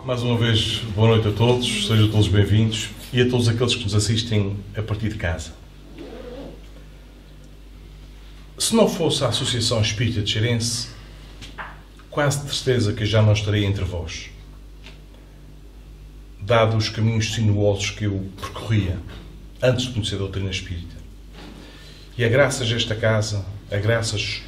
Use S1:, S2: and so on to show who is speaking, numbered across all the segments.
S1: Mais uma vez, boa noite a todos, sejam todos bem-vindos e a todos aqueles que nos assistem a partir de casa. Se não fosse a Associação Espírita de Xeirense, quase de certeza que já não estaria entre vós, dado os caminhos sinuosos que eu percorria antes de conhecer a doutrina espírita. E é graças a esta casa, é graças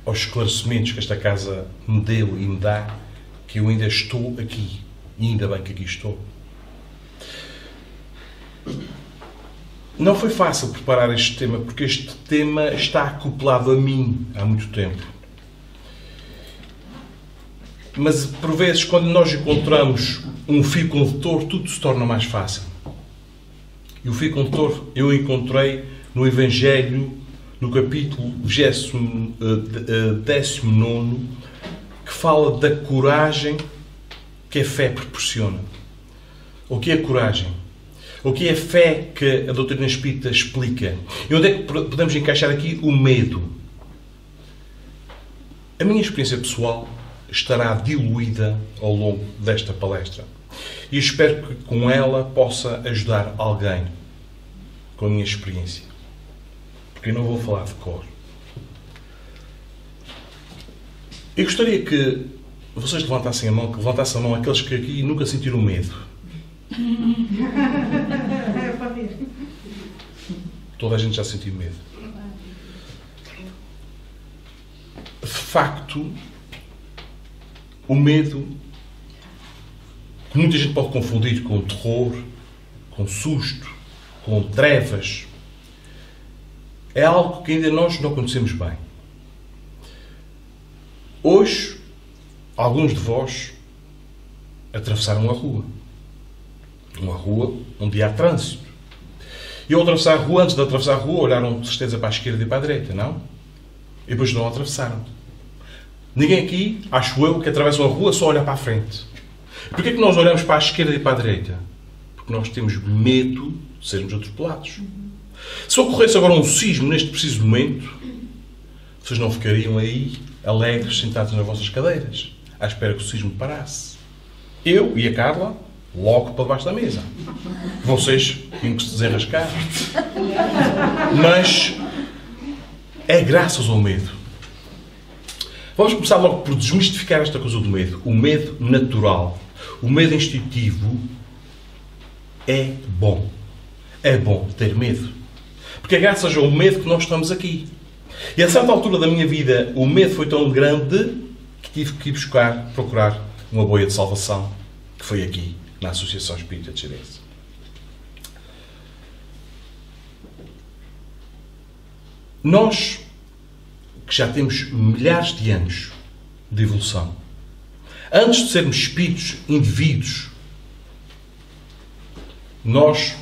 S1: aos esclarecimentos que esta casa me deu e me dá, que eu ainda estou aqui. E ainda bem que aqui estou. Não foi fácil preparar este tema, porque este tema está acoplado a mim há muito tempo. Mas, por vezes, quando nós encontramos um fio condutor, tudo se torna mais fácil. E o fio condutor eu encontrei no Evangelho, no capítulo 19, que fala da coragem que a fé proporciona. O que é a coragem? O que é a fé que a doutrina espírita explica? E onde é que podemos encaixar aqui o medo? A minha experiência pessoal estará diluída ao longo desta palestra. E espero que com ela possa ajudar alguém com a minha experiência. Porque eu não vou falar de cor. Eu gostaria que vocês levantassem a mão, aqueles que aqui nunca sentiram medo. Toda a gente já sentiu medo. De facto, o medo, que muita gente pode confundir com terror, com susto, com trevas, é algo que ainda nós não conhecemos bem. Hoje, alguns de vós atravessaram a rua. Uma rua onde há trânsito. E ao atravessar a rua, antes de atravessar a rua, olharam de certeza para a esquerda e para a direita, não? E depois não atravessaram. Ninguém aqui, acho eu, que atravessa a rua só olha para a frente. Porquê é que nós olhamos para a esquerda e para a direita? Porque nós temos medo de sermos atropelados. Se ocorresse agora um sismo neste preciso momento, vocês não ficariam aí alegres, sentados nas vossas cadeiras, à espera que o sismo parasse. Eu e a Carla, logo para debaixo da mesa. Vocês tinham que se desenrascar. Mas é graças ao medo. Vamos começar logo por desmistificar esta coisa do medo. O medo natural, o medo instintivo é bom. É bom ter medo. Porque é graças ao medo que nós estamos aqui. E a certa altura da minha vida, o medo foi tão grande que tive que ir procurar uma boia de salvação, que foi aqui, na Associação Espírita de Xeirense. Nós, que já temos milhares de anos de evolução, antes de sermos espíritos, indivíduos, nós,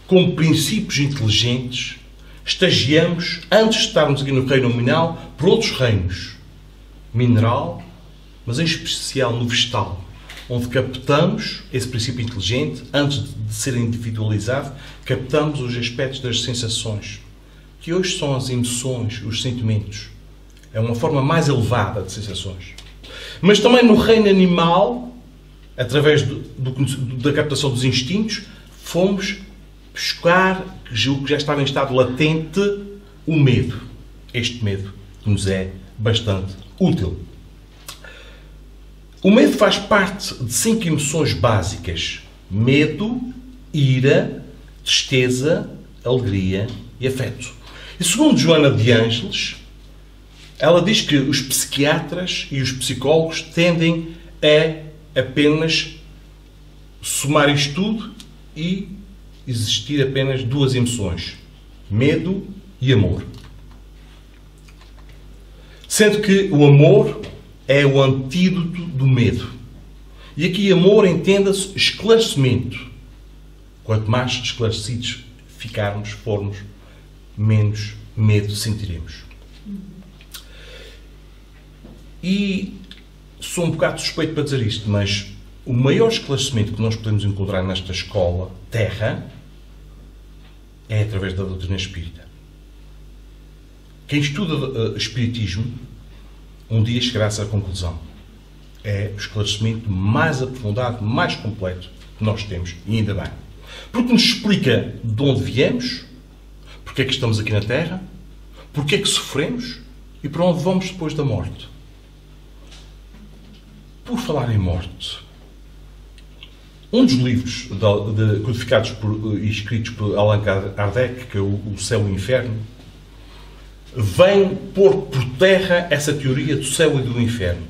S1: como princípios inteligentes, estagiamos, antes de estarmos aqui no reino nominal, por outros reinos. Mineral, mas em especial no vegetal, onde captamos esse princípio inteligente, antes de ser individualizado, captamos os aspectos das sensações, que hoje são as emoções, os sentimentos. É uma forma mais elevada de sensações. Mas também no reino animal, através da captação dos instintos, fomos buscar, julgo que já estava em estado latente, o medo. Este medo que nos é bastante útil. O medo faz parte de 5 emoções básicas: medo, ira, tristeza, alegria e afeto. E segundo Joana de Ângeles, ela diz que os psiquiatras e os psicólogos tendem a apenas somar isto tudo e existir apenas 2 emoções: medo e amor. Sendo que o amor é o antídoto do medo. E aqui amor entenda-se esclarecimento. Quanto mais esclarecidos formos, menos medo sentiremos. E sou um bocado suspeito para dizer isto, mas o maior esclarecimento que nós podemos encontrar nesta escola, Terra, é através da doutrina espírita. Quem estuda Espiritismo, um dia chegará a essa conclusão. é o esclarecimento mais aprofundado, mais completo que nós temos, e ainda bem. Porque nos explica de onde viemos, porque é que estamos aqui na Terra, porque é que sofremos e para onde vamos depois da morte. Por falar em morte, um dos livros codificados e escritos por Allan Kardec, que é o Céu e o Inferno, vem pôr por terra essa teoria do céu e do inferno.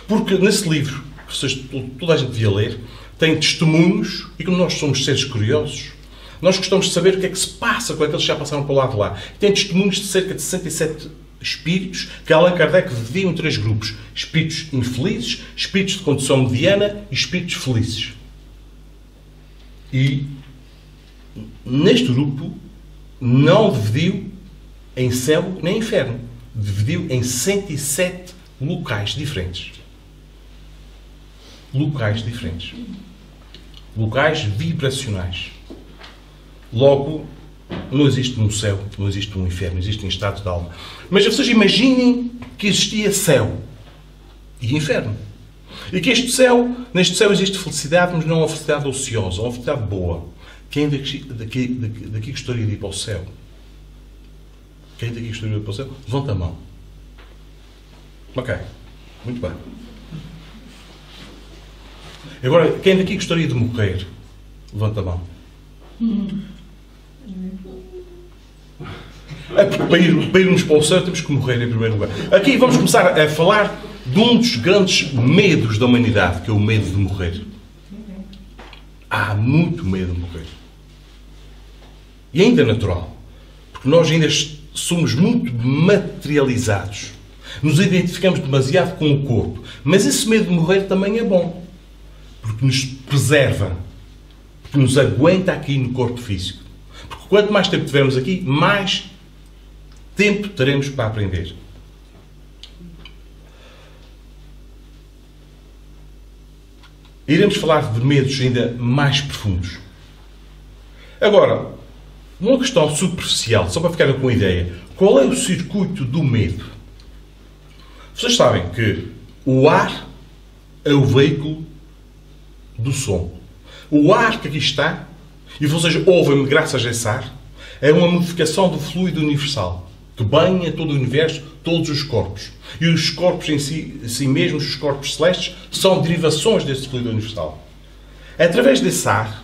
S1: Porque nesse livro, que toda a gente devia ler, tem testemunhos, e como nós somos seres curiosos, nós gostamos de saber o que é que se passa com aqueles que já passaram para o lado de lá. Tem testemunhos de cerca de 67 espíritos que Allan Kardec dividiu em 3 grupos. Espíritos infelizes, espíritos de condição mediana e espíritos felizes. E neste grupo não dividiu em céu nem inferno. Dividiu em 107 locais diferentes. Locais diferentes. Locais vibracionais. Logo, não existe um céu, não existe um inferno, existe um estado de alma. Mas vocês imaginem que existia céu e inferno. E que neste céu existe felicidade, mas não uma felicidade ociosa, uma felicidade boa. Quem daqui gostaria de ir para o céu? Quem daqui gostaria de ir para o céu? Levanta a mão. Ok. Muito bem. Agora, quem daqui gostaria de morrer? Levanta a mão. Para irmos para o céu temos que morrer em primeiro lugar. Aqui vamos começar a falar de um dos grandes medos da humanidade, que é o medo de morrer. Há muito medo de morrer. E ainda é natural. Porque nós ainda somos muito materializados. Nos identificamos demasiado com o corpo. Mas esse medo de morrer também é bom. Porque nos preserva. Porque nos aguenta aqui no corpo físico. Porque quanto mais tempo tivermos aqui, mais tempo teremos para aprender. Iremos falar de medos ainda mais profundos. Agora, uma questão superficial, só para ficarem com uma ideia. Qual é o circuito do medo? Vocês sabem que o ar é o veículo do som. O ar que aqui está, e vocês ouvem-me graças a esse ar, é uma modificação do fluido universal, que banha todo o universo, todos os corpos. E os corpos em si mesmos, os corpos celestes, são derivações desse fluido universal. Através desse ar,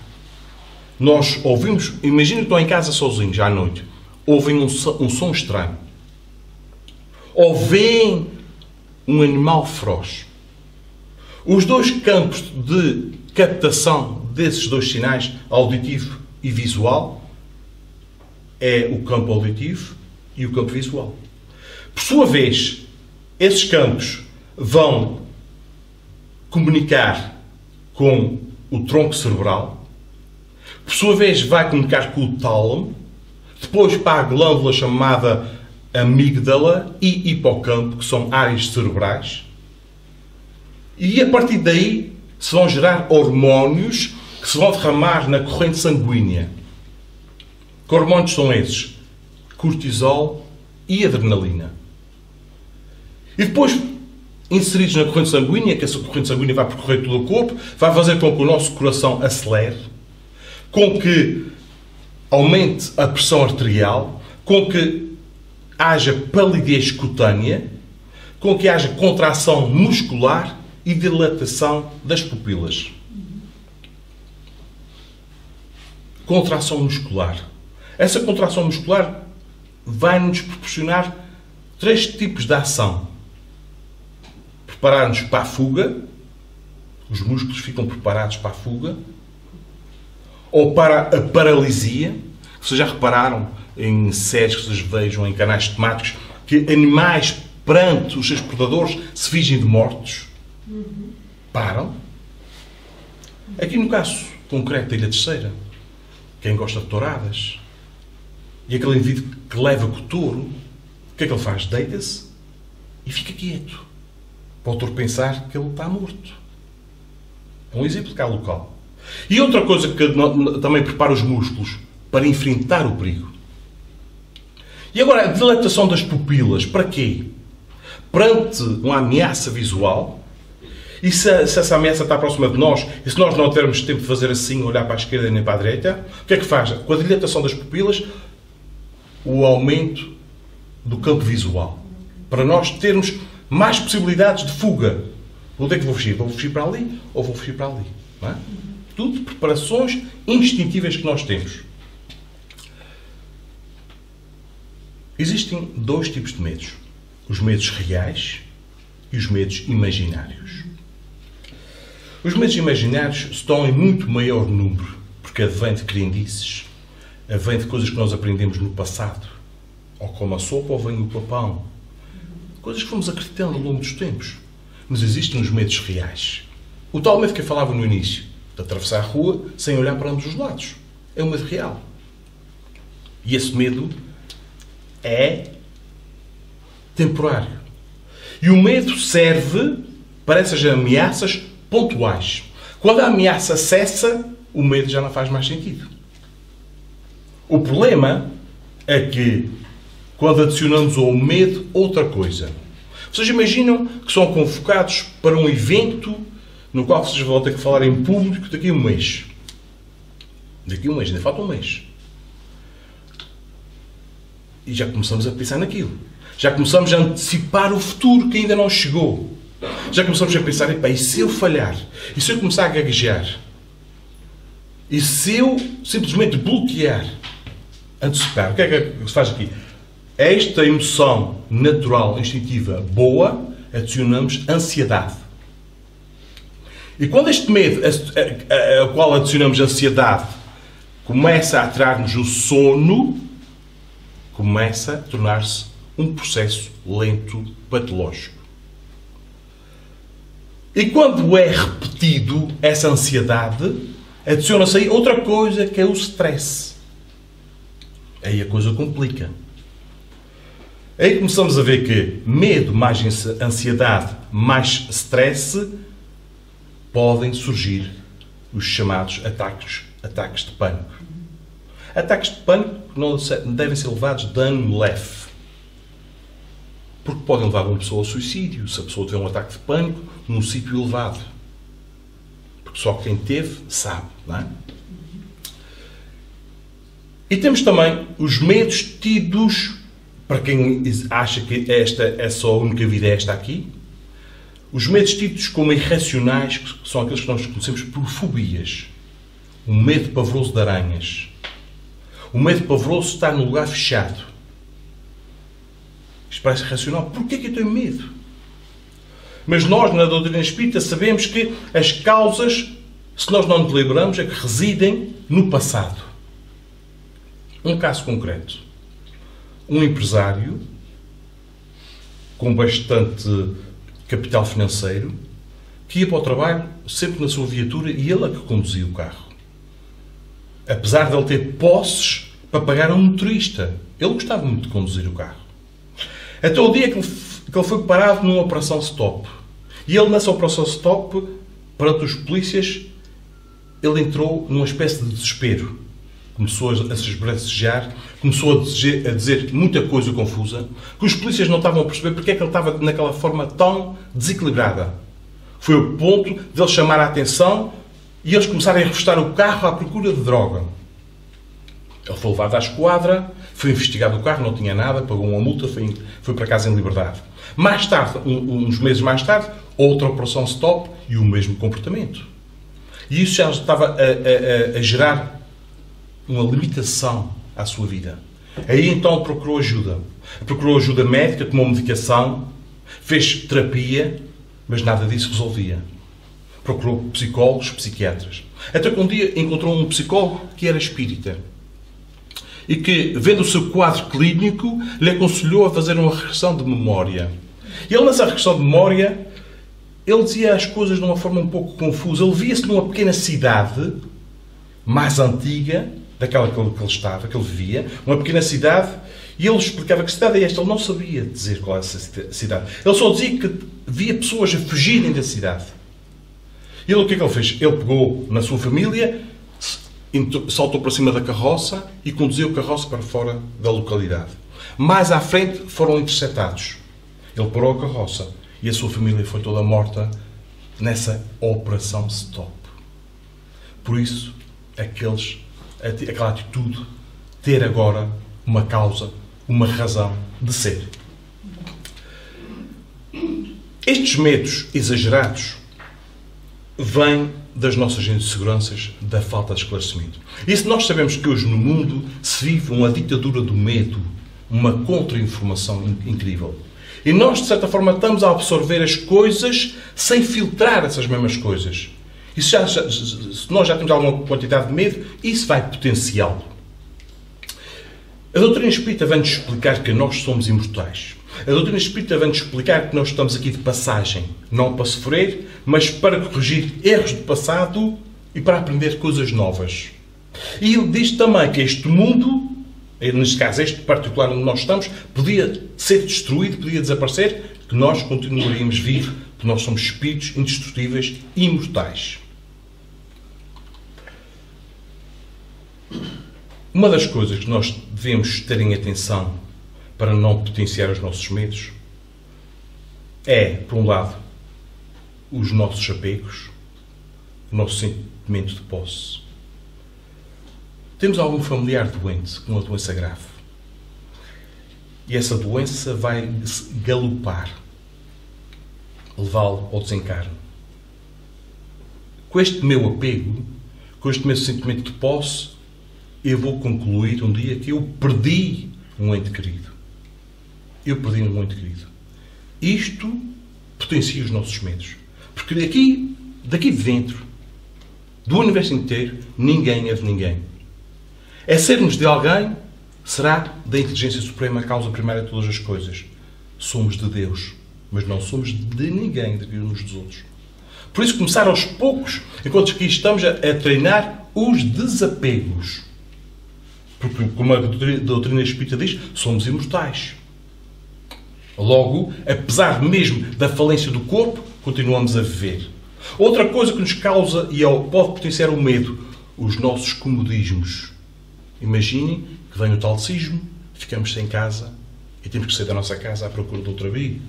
S1: nós ouvimos... Imaginem que estão em casa sozinhos, à noite. Ouvem um som estranho. Ou veem um animal feroz. Os dois campos de captação desses dois sinais, auditivo e visual, é o campo auditivo e o campo visual. Por sua vez, esses campos vão comunicar com o tronco cerebral, por sua vez vai comunicar com o tálamo, depois para a glândula chamada amígdala e hipocampo, que são áreas cerebrais, e a partir daí se vão gerar hormónios que se vão derramar na corrente sanguínea. Que hormónios são esses? Cortisol e adrenalina. E depois, inseridos na corrente sanguínea, que essa corrente sanguínea vai percorrer todo o corpo, vai fazer com que o nosso coração acelere, com que aumente a pressão arterial, com que haja palidez cutânea, com que haja contração muscular e dilatação das pupilas. Contração muscular. Essa contração muscular vai-nos proporcionar 3 tipos de ação. Preparar-nos para a fuga. Os músculos ficam preparados para a fuga. Ou para a paralisia. Vocês já repararam em séries que vocês vejam, em canais temáticos, que animais perante os seus predadores se fingem de mortos. Param. Aqui no caso concreto da Ilha Terceira, quem gosta de touradas, e aquele indivíduo que leva com o touro, o que é que ele faz? Deita-se e fica quieto. Para o touro pensar que ele está morto. É um exemplo de cá local. E outra coisa que também prepara os músculos para enfrentar o perigo. E agora, a dilatação das pupilas. Para quê? Perante uma ameaça visual, E se essa ameaça está próxima de nós, e se nós não termos tempo de fazer assim, olhar para a esquerda nem para a direita, o que é que faz? Com a dilatação das pupilas, o aumento do campo visual. Para nós termos mais possibilidades de fuga. Onde é que vou fugir? Vou fugir para ali ou vou fugir para ali? Não é? Tudo preparações instintivas que nós temos. Existem dois tipos de medos. Os medos reais e os medos imaginários. Os medos imaginários estão em muito maior número, porque advém de crendices, advém de coisas que nós aprendemos no passado, ou como a sopa ou vem o papão. Coisas que fomos acreditando ao longo dos tempos. Mas existem os medos reais. O tal medo que eu falava no início, de atravessar a rua sem olhar para ambos os lados. É um medo real. E esse medo é temporário. E o medo serve para essas ameaças pontuais. Quando a ameaça cessa, o medo já não faz mais sentido. O problema é que, quando adicionamos ao medo outra coisa. Vocês imaginam que são convocados para um evento no qual vocês vão ter que falar em público daqui a um mês. Daqui a um mês, ainda falta um mês. E já começamos a pensar naquilo. Já começamos a antecipar o futuro que ainda não chegou. Já começamos a pensar, e se eu falhar? E se eu começar a gaguejar? E se eu simplesmente bloquear? Antecipar. O que é que se faz aqui? Esta emoção natural, instintiva, boa, adicionamos ansiedade. E quando este medo, ao qual adicionamos ansiedade, começa a atrair-nos o sono, começa a tornar-se um processo lento, patológico. E quando é repetido essa ansiedade, adiciona-se aí outra coisa que é o stress. Aí a coisa complica. Aí começamos a ver que medo mais ansiedade mais stress podem surgir os chamados ataques de pânico. Ataques de pânico não devem ser levados de ano leve. Porque podem levar uma pessoa ao suicídio se a pessoa tiver um ataque de pânico num sítio elevado. Porque só quem teve sabe, não é? E temos também os medos tidos, para quem acha que esta é só a única vida, esta aqui, os medos tidos como irracionais, que são aqueles que nós conhecemos por fobias. O medo pavoroso de aranhas. O medo pavoroso de estar num lugar fechado. Isto parece racional. Porquê é que eu tenho medo? Mas nós, na doutrina espírita, sabemos que as causas, se nós não nos lembramos, é que residem no passado. Um caso concreto. Um empresário com bastante capital financeiro que ia para o trabalho sempre na sua viatura e ele é que conduzia o carro. Apesar de ele ter posses para pagar a um motorista. Ele gostava muito de conduzir o carro. Até o dia que ele foi parado numa operação stop. E ele, nessa operação stop, perante os polícias, ele entrou numa espécie de desespero. Começou a se esbracejar, começou a dizer muita coisa confusa, que os polícias não estavam a perceber porque é que ele estava naquela forma tão desequilibrada. Foi o ponto de ele chamar a atenção e eles começarem a arrostar o carro à procura de droga. Ele foi levado à esquadra, foi investigado o carro, não tinha nada, pagou uma multa, foi para casa em liberdade. Mais tarde, uns meses mais tarde, outra operação stop e o mesmo comportamento. E isso já estava a gerar uma limitação à sua vida. Aí então procurou ajuda. Procurou ajuda médica, tomou medicação, fez terapia, mas nada disso resolvia. Procurou psicólogos, psiquiatras. Até que um dia encontrou um psicólogo que era espírita. E que, vendo o seu quadro clínico, lhe aconselhou a fazer uma regressão de memória. E ele, nessa regressão de memória, ele dizia as coisas de uma forma um pouco confusa. Ele via-se numa pequena cidade, mais antiga, daquela que ele estava, que ele vivia, uma pequena cidade, e ele explicava que cidade é esta. Ele não sabia dizer qual é essa cidade. Ele só dizia que via pessoas a fugirem da cidade. E ele, o que é que ele fez? Ele pegou na sua família, saltou para cima da carroça e conduziu a carroça para fora da localidade. Mais à frente foram interceptados. Ele parou a carroça e a sua família foi toda morta nessa operação stop. Por isso, aquela atitude, ter agora uma causa, uma razão de ser. Estes medos exagerados vêm das nossas inseguranças, da falta de esclarecimento. E se nós sabemos que hoje no mundo se vive uma ditadura do medo, uma contra-informação incrível. E nós, de certa forma, estamos a absorver as coisas sem filtrar essas mesmas coisas. E se nós já temos alguma quantidade de medo, isso vai potenciá-lo. A doutrina espírita vem-nos explicar que nós somos imortais. A doutrina espírita vem-nos explicar que nós estamos aqui de passagem, não para sofrer, mas para corrigir erros do passado e para aprender coisas novas. E ele diz também que este mundo, neste caso este particular onde nós estamos, podia ser destruído, podia desaparecer, que nós continuaríamos vivos, porque nós somos espíritos indestrutíveis e imortais. Uma das coisas que nós devemos ter em atenção para não potenciar os nossos medos é, por um lado, os nossos apegos, o nosso sentimento de posse. Temos algum familiar doente, com uma doença grave, e essa doença vai galopar, levá-lo ao desencarne. Com este meu apego, com este meu sentimento de posse, eu vou concluir um dia que eu perdi um ente querido. Eu perdi um ente querido. Isto potencia os nossos medos. Porque daqui de dentro, do universo inteiro, ninguém é de ninguém. É sermos de alguém, será da inteligência suprema a causa primária de todas as coisas. Somos de Deus, mas não somos de ninguém, de uns dos outros. Por isso, começar aos poucos, enquanto aqui estamos a treinar os desapegos. Porque, como a doutrina espírita diz, somos imortais. Logo, apesar mesmo da falência do corpo, continuamos a viver. Outra coisa que nos causa e pode potenciar o medo, os nossos comodismos. Imaginem que vem o tal sismo, ficamos sem casa e temos que sair da nossa casa à procura de outro abrigo.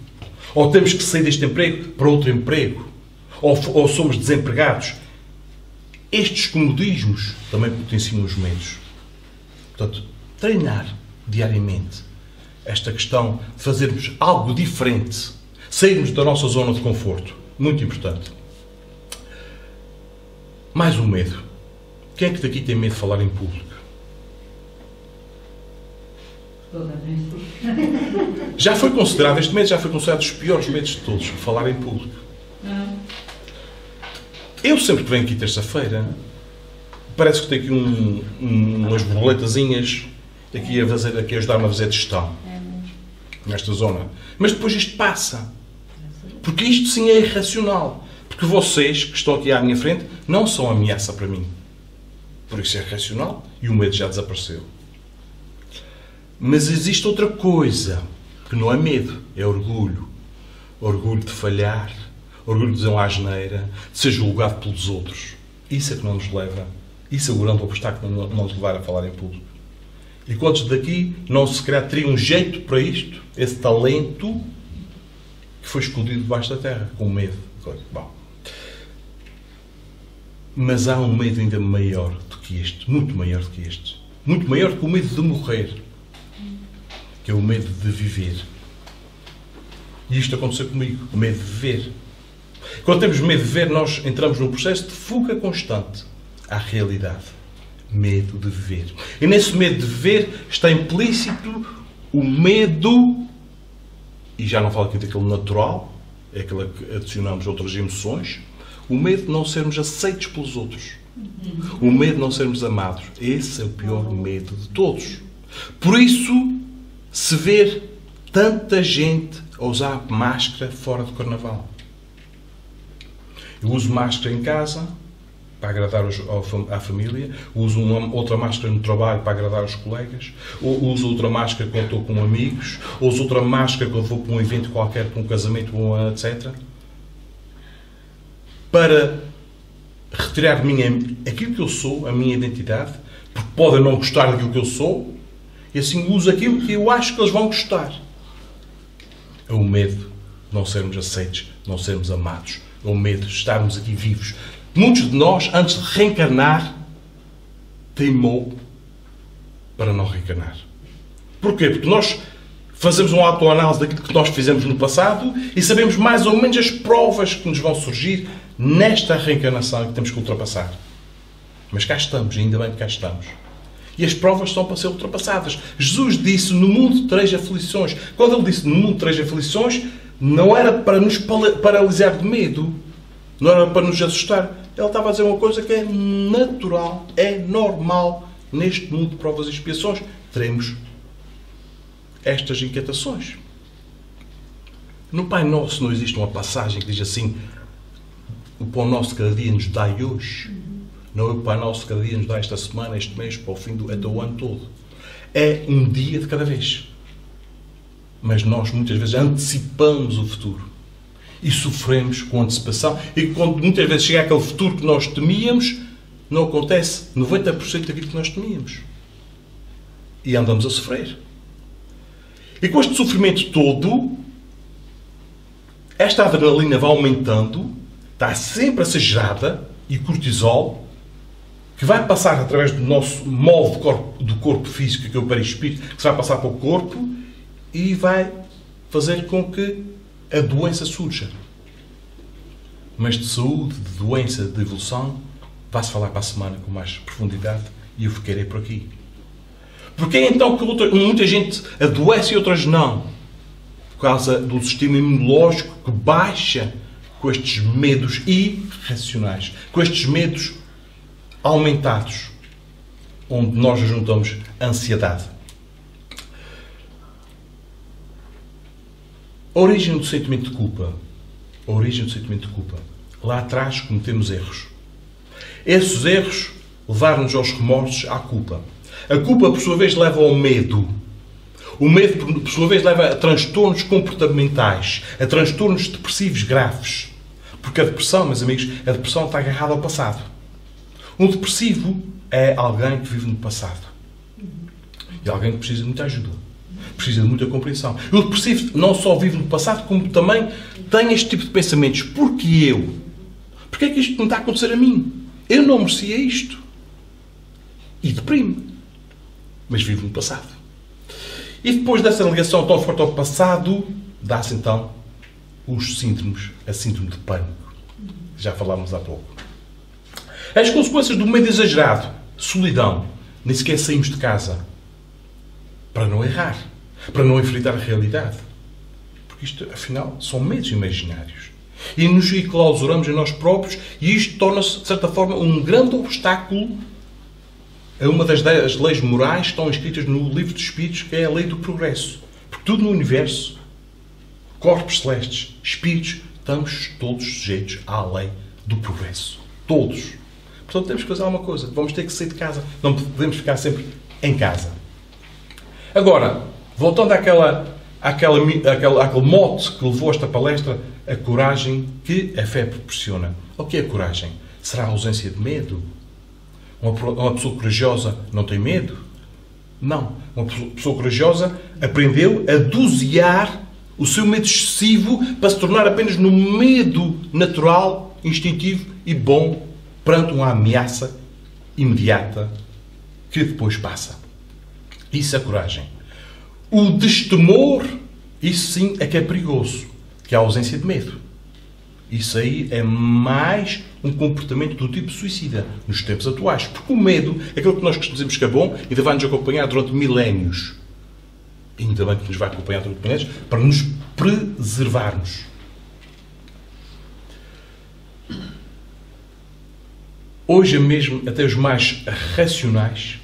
S1: Ou temos que sair deste emprego para outro emprego. Ou somos desempregados. Estes comodismos também potenciam os medos. Portanto, treinar diariamente esta questão de fazermos algo diferente, sairmos da nossa zona de conforto. Muito importante. Mais um medo. Quem é que daqui tem medo de falar em público? Já foi considerado, este medo já foi considerado dos piores medos de todos, falar em público. Eu sempre que venho aqui terça-feira, parece que tenho aqui umas borboletazinhas aqui a ajudar-me a fazer gestão. Nesta zona. Mas depois isto passa. Porque isto sim é irracional. Porque vocês que estão aqui à minha frente não são ameaça para mim. Por isso é racional e o medo já desapareceu. Mas existe outra coisa que não é medo, é orgulho. Orgulho de falhar, orgulho de dizer uma asneira, de ser julgado pelos outros. Isso é que não nos leva, isso é o grande obstáculo que não nos levar a falar em público. E quantos daqui não se calhar teriam um jeito para isto, esse talento que foi escondido debaixo da terra, com medo. Bom. Mas há um medo ainda maior do que este, muito maior do que este. Muito maior do que o medo de morrer, que é o medo de viver. E isto aconteceu comigo, o medo de viver. Quando temos medo de viver, nós entramos num processo de fuga constante à realidade. Medo de viver. E nesse medo de viver está implícito o medo, e já não falo aqui daquele natural, é aquele que adicionamos outras emoções, o medo de não sermos aceitos pelos outros. O medo de não sermos amados. Esse é o pior medo de todos. Por isso, se ver tanta gente a usar máscara fora do carnaval. Eu uso máscara em casa para agradar à família, uso outra máscara no trabalho para agradar aos colegas, ou uso outra máscara quando estou com amigos, ou uso outra máscara quando vou para um evento qualquer, para um casamento, etc. Para retirar de mim aquilo que eu sou, a minha identidade, porque podem não gostar daquilo que eu sou, e assim uso aquilo que eu acho que eles vão gostar. É o medo de não sermos aceitos, de não sermos amados, o medo de estarmos aqui vivos. Muitos de nós, antes de reencarnar, teimou para não reencarnar. Porquê? Porque nós fazemos uma autoanálise daquilo que nós fizemos no passado e sabemos mais ou menos as provas que nos vão surgir nesta reencarnação que temos que ultrapassar. Mas cá estamos, ainda bem que cá estamos. E as provas são para ser ultrapassadas. Jesus disse, no mundo tereis aflições. Quando ele disse, no mundo tereis aflições, não era para nos paralisar de medo. Não era para nos assustar. Ele estava a dizer uma coisa que é natural, é normal. Neste mundo de provas e expiações, teremos estas inquietações. No Pai Nosso não existe uma passagem que diz assim, o pão nosso de cada dia nos dai hoje. Não é o Pai Nosso de cada dia nos dá esta semana, este mês, para o fim até o ano todo. É um dia de cada vez. Mas nós muitas vezes antecipamos o futuro. E sofremos com antecipação. E quando muitas vezes chega aquele futuro que nós temíamos, não acontece 90% daquilo que nós temíamos. E andamos a sofrer. E com este sofrimento todo, esta adrenalina vai aumentando, está sempre a ser gerada, e cortisol, que vai passar através do nosso molde do corpo físico, que é o perispírito, que se vai passar para o corpo e vai fazer com que a doença surja. Mas de saúde, de doença, de evolução, vai-se falar para a semana com mais profundidade e eu ficarei por aqui. Porque é então que muita gente adoece e outras não? Por causa do sistema imunológico que baixa com estes medos irracionais, com estes medos aumentados, onde nós juntamos ansiedade. A origem do sentimento de culpa. A origem do sentimento de culpa. Lá atrás cometemos erros. Esses erros levaram-nos aos remorsos, à culpa. A culpa, por sua vez, leva ao medo. O medo, por sua vez, leva a transtornos comportamentais, a transtornos depressivos graves. Porque a depressão, meus amigos, a depressão está agarrada ao passado. Um depressivo é alguém que vive no passado. E alguém que precisa de muita ajuda. Precisa de muita compreensão. E o depressivo não só vive no passado, como também tem este tipo de pensamentos. Porquê eu? Porquê é que isto não está a acontecer a mim? Eu não merecia isto. E deprime. Mas vive no passado. E depois dessa ligação tão forte ao passado, dá-se então os síndromes, a síndrome de pânico. Já falámos há pouco. As consequências do medo exagerado, solidão, nem sequer saímos de casa para não errar, para não enfrentar a realidade. Porque isto, afinal, são medos imaginários. E nos enclausuramos em nós próprios e isto torna-se, de certa forma, um grande obstáculo a uma das leis morais que estão escritas no Livro dos Espíritos, que é a lei do progresso. Porque tudo no universo, corpos celestes, espíritos, estamos todos sujeitos à lei do progresso. Todos. Portanto, temos que fazer alguma coisa. Vamos ter que sair de casa. Não podemos ficar sempre em casa. Agora, voltando àquele mote que levou esta palestra, a coragem que a fé proporciona. O que é a coragem? Será a ausência de medo? Uma pessoa corajosa não tem medo? Não. Uma pessoa corajosa aprendeu a dosear o seu medo excessivo para se tornar apenas no medo natural, instintivo e bom perante uma ameaça imediata que depois passa. Isso é coragem. O destemor, isso sim é que é perigoso, que é a ausência de medo. Isso aí é mais um comportamento do tipo suicida nos tempos atuais. Porque o medo, aquilo que nós dizemos que é bom, ainda vai nos acompanhar durante milénios. E ainda bem que nos vai acompanhar durante milénios, para nos preservarmos. Hoje mesmo, até os mais racionais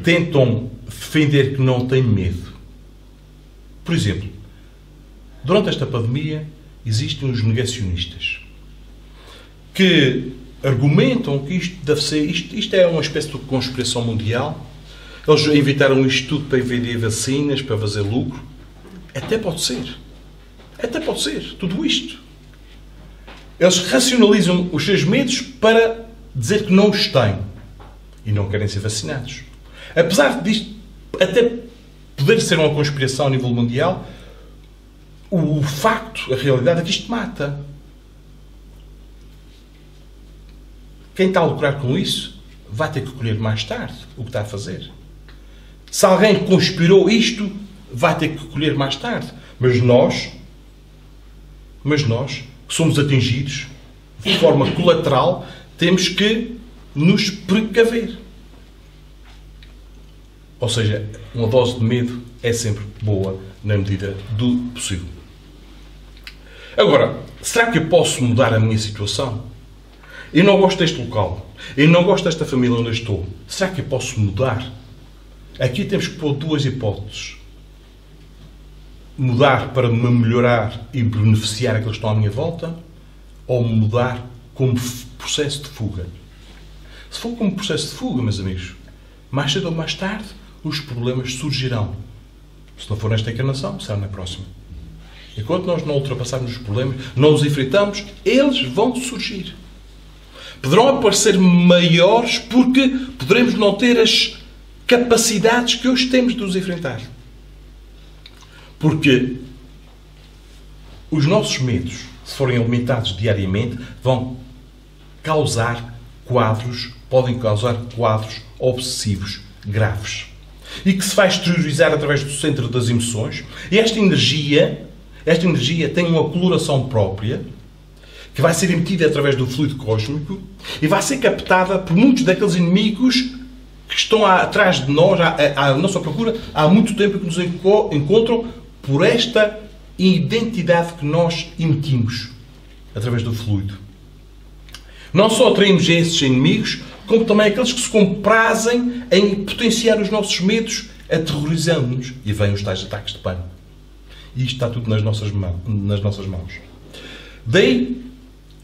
S1: tentam defender que não têm medo. Por exemplo, durante esta pandemia existem os negacionistas que argumentam que isto deve ser, isto é uma espécie de conspiração mundial. Eles inventaram isto tudo para vender vacinas, para fazer lucro. Até pode ser. Até pode ser. Tudo isto. Eles racionalizam os seus medos para dizer que não os têm. E não querem ser vacinados. Apesar disto até poder ser uma conspiração a nível mundial, o facto, a realidade é que isto mata. quem está a lucrar com isso vai ter que colher mais tarde o que está a fazer. Se alguém conspirou isto, vai ter que colher mais tarde. Mas nós, que somos atingidos de forma colateral, temos que nos precaver. Ou seja, uma dose de medo é sempre boa na medida do possível. Agora, será que eu posso mudar a minha situação? Eu não gosto deste local. Eu não gosto desta família onde eu estou. Será que eu posso mudar? Aqui temos que pôr duas hipóteses. Mudar para me melhorar e beneficiar aqueles que estão à minha volta, ou mudar como processo de fuga. Se for como processo de fuga, meus amigos, mais cedo ou mais tarde, os problemas surgirão. Se não for nesta encarnação, será na próxima. Enquanto nós não ultrapassarmos os problemas, não os enfrentamos, eles vão surgir. Poderão aparecer maiores porque poderemos não ter as capacidades que hoje temos de os enfrentar. Porque os nossos medos, se forem alimentados diariamente, podem causar quadros obsessivos graves. E que se vai exteriorizar através do centro das emoções. E esta energia tem uma coloração própria, que vai ser emitida através do fluido cósmico e vai ser captada por muitos daqueles inimigos que estão atrás de nós, à nossa procura, há muito tempo que nos encontram por esta identidade que nós emitimos através do fluido. Não só atraímos esses inimigos, como também aqueles que se comprazem em potenciar os nossos medos, aterrorizando-nos. E vêm os tais ataques de pânico. E isto está tudo nas nossas mãos. Daí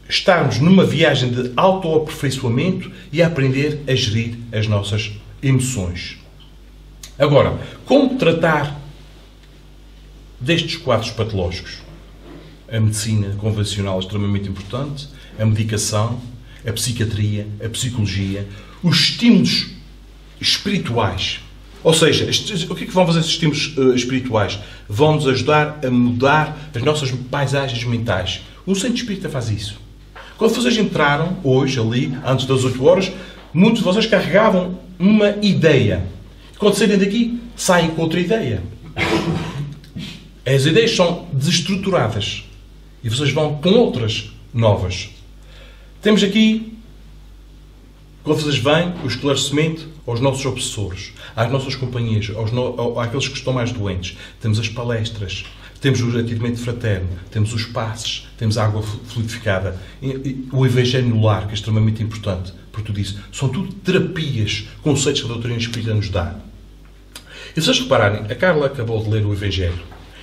S1: estarmos numa viagem de autoaperfeiçoamento e a aprender a gerir as nossas emoções. Agora, como tratar destes quadros patológicos? A medicina convencional é extremamente importante, a medicação, a psiquiatria, a psicologia, os estímulos espirituais. Ou seja, o que é que vão fazer esses estímulos espirituais? Vão-nos ajudar a mudar as nossas paisagens mentais. O centro espírita faz isso. Quando vocês entraram, hoje, ali, antes das 8 horas, muitos de vocês carregavam uma ideia. Quando saírem daqui, saem com outra ideia. As ideias são desestruturadas. E vocês vão com outras novas. Temos aqui, quando vocês vêm, o esclarecimento aos nossos obsessores, às nossas companhias, àqueles que estão mais doentes. Temos as palestras, temos o atendimento fraterno, temos os passes, temos a água fluidificada, o Evangelho no lar, que é extremamente importante, porque tudo isso são tudo terapias, conceitos que a doutrina espírita nos dá. E se vocês repararem, a Carla acabou de ler o Evangelho.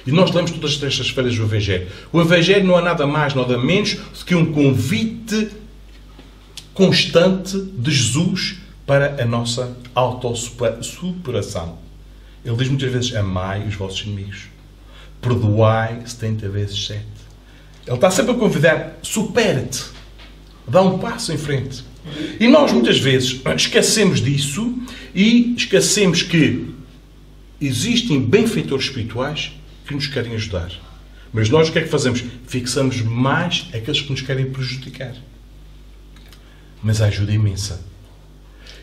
S1: E nós lemos todas as terças-feiras o Evangelho. O Evangelho não é nada mais, nada menos do que um convite constante de Jesus para a nossa autossuperação. Ele diz muitas vezes: amai os vossos inimigos. Perdoai 70 vezes 7. Ele está sempre a convidar: supera-te. Dá um passo em frente. E nós muitas vezes esquecemos disso e esquecemos que existem benfeitores espirituais que nos querem ajudar. Mas nós o que é que fazemos? Fixamos mais aqueles que nos querem prejudicar. Mas a ajuda é imensa.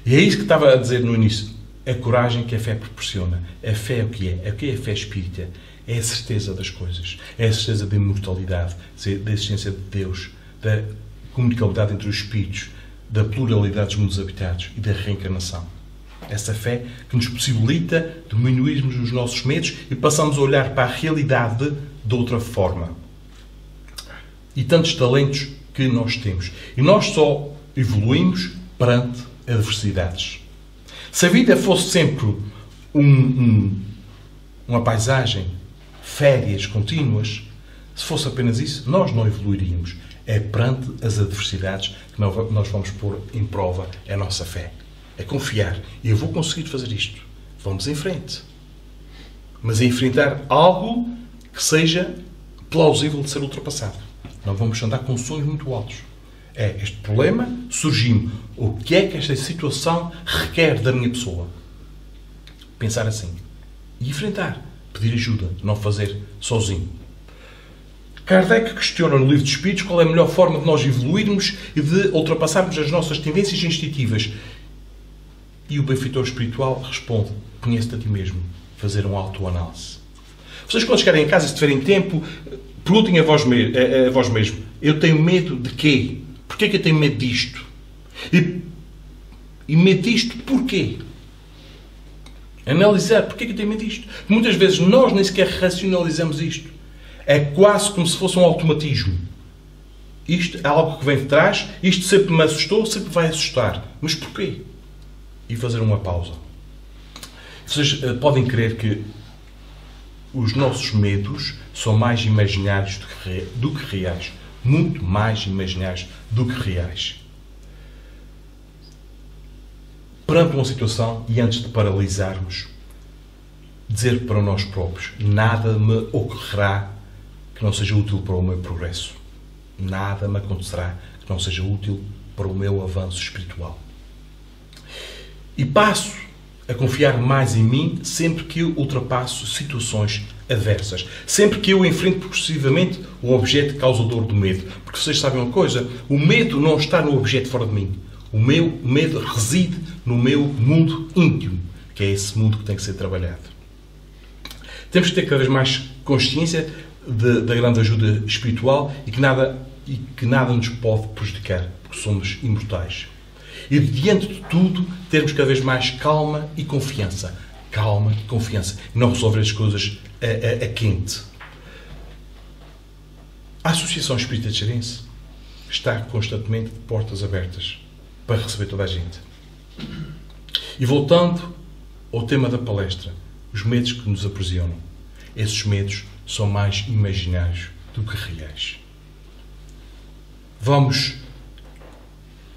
S1: E é isso que estava a dizer no início. A coragem que a fé proporciona. A fé é o que é? O que é a fé espírita? É a certeza das coisas. É a certeza da imortalidade, da existência de Deus, da comunicabilidade entre os espíritos, da pluralidade dos mundos habitados e da reencarnação. Essa fé que nos possibilita diminuirmos os nossos medos e passamos a olhar para a realidade de outra forma. E tantos talentos que nós temos. E nós só evoluímos perante adversidades. Se a vida fosse sempre uma paisagem, férias contínuas, se fosse apenas isso, nós não evoluiríamos. É perante as adversidades que nós vamos pôr em prova a nossa fé. É confiar. E eu vou conseguir fazer isto. Vamos em frente. Mas é enfrentar algo que seja plausível de ser ultrapassado. Não vamos andar com sonhos muito altos. Este problema surgiu. O que é que esta situação requer da minha pessoa? Pensar assim. E enfrentar. Pedir ajuda. Não fazer sozinho. Kardec questiona no Livro dos Espíritos qual é a melhor forma de nós evoluirmos e de ultrapassarmos as nossas tendências instintivas. E o benfeitor espiritual responde: conhece-te a ti mesmo. Fazer uma autoanálise. Vocês, quando chegarem em casa, se tiverem tempo, perguntem a vós mesmo: eu tenho medo de quê? Porquê que eu tenho medo disto? E medo disto porquê? Analisar porquê que eu tenho medo disto. Muitas vezes nós nem sequer racionalizamos isto. É quase como se fosse um automatismo. Isto é algo que vem de trás, isto sempre me assustou, sempre vai assustar. Mas porquê? E fazer uma pausa. Vocês podem crer que os nossos medos são mais imaginários do que reais. Muito mais imaginários do que reais. Perante uma situação, e antes de paralisarmos, dizer para nós próprios: nada me ocorrerá que não seja útil para o meu progresso. Nada me acontecerá que não seja útil para o meu avanço espiritual. E passo a confiar mais em mim sempre que eu ultrapasso situações adversas. Sempre que eu enfrento progressivamente o objeto causador do medo. Porque vocês sabem uma coisa: o medo não está no objeto fora de mim. O meu medo reside no meu mundo íntimo, que é esse mundo que tem que ser trabalhado. Temos que ter cada vez mais consciência da grande ajuda espiritual e que nada nos pode prejudicar, porque somos imortais. E diante de tudo, termos cada vez mais calma e confiança. Calma e confiança. E não resolver as coisas a quente. A Associação Espírita de Xerense está constantemente de portas abertas para receber toda a gente. E voltando ao tema da palestra, os medos que nos aprisionam. Esses medos são mais imaginários do que reais. Vamos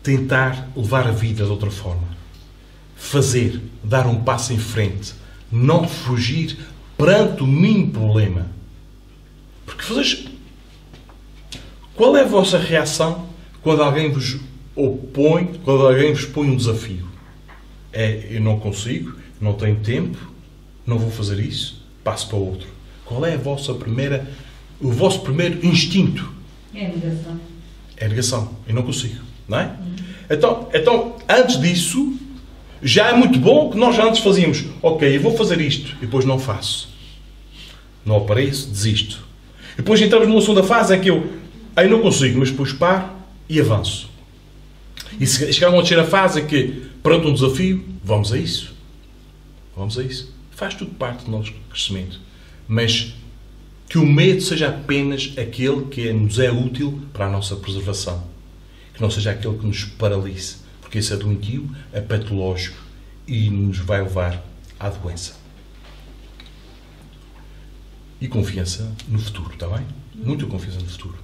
S1: tentar levar a vida de outra forma. Fazer, dar um passo em frente. Não fugir perante o mínimo problema. Porque vocês... Qual é a vossa reação quando alguém vos opõe, quando alguém vos põe um desafio? É: eu não consigo, não tenho tempo, não vou fazer isso, passo para outro. Qual é o vosso primeiro instinto?
S2: É a negação.
S1: É a negação. Eu não consigo. Não é? Então, antes disso, já é muito bom que nós já antes fazíamos: ok, eu vou fazer isto, e depois não faço. Não apareço, desisto. E depois entramos numa segunda fase, é que eu não consigo, mas depois paro e avanço. E se chegar a uma terceira fase, é que, perante um desafio, vamos a isso. Vamos a isso. Faz tudo parte do nosso crescimento. Mas que o medo seja apenas aquele que nos é útil para a nossa preservação. Que não seja aquele que nos paralise. Porque esse é doentio, é patológico e nos vai levar à doença. E confiança no futuro, está bem? Muita confiança no futuro.